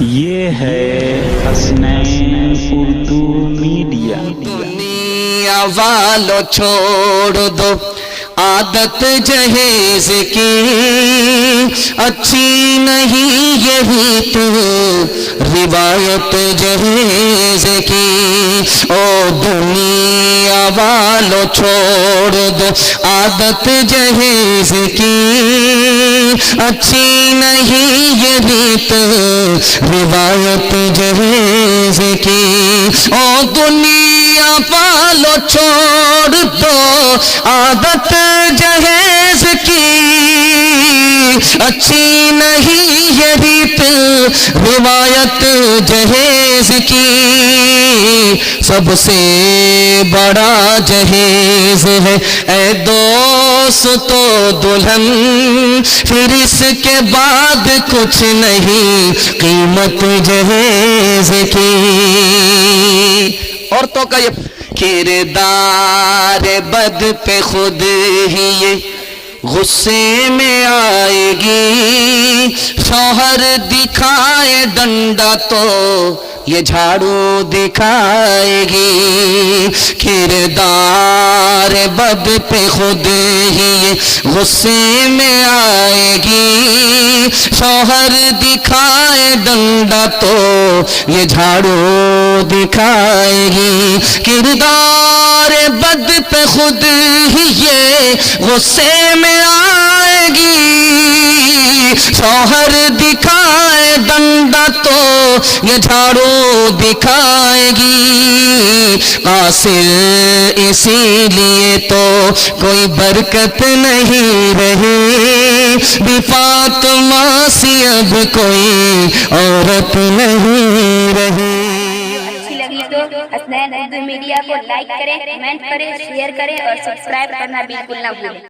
یہ ہے حسنین اردو میڈیا۔ دنیا والو چھوڑ دو عادت جہیز کی، اچھی نہیں یہی تو روایت جہیز کی۔ او دنیا والو چھوڑ دو عادت جہیز کی، اچھی نہیں یہی تو روایت جہیز کی۔ او دنیا والو چھوڑ دو عادت جہیز کی، اچھی نہیں یہ ریت روایت جہیز کی۔ سب سے بڑا جہیز ہے اے دوستو دلہن، پھر اس کے بعد کچھ نہیں قیمت جہیز کی۔ عورتوں کا یہ کردار بد پہ خود ہی یہ غصے میں آئے گی، شوہر دکھائے ڈنڈا تو یہ جھاڑو دکھائے گی۔ کردار بد پہ خود ہی غصے میں آئے گی، شوہر دکھائے ڈنڈا تو یہ جھاڑو دکھائے گی۔ کردار بد پہ خود ہی یہ غصے میں آئے گی، شوہر دکھائے ڈنڈا تو یہ جھاڑو دکھائے گی۔ قاصر اسی لیے تو کوئی برکت نہیں رہی، بی فاطمہ سی اب کوئی عورت نہیں رہی۔ اچھی لگی تو حسنین اردو میڈیا کو لائک کریں، کمنٹ کریں، شیئر کریں اور سبسکرائب کرنا بالکل نہ بھولیں۔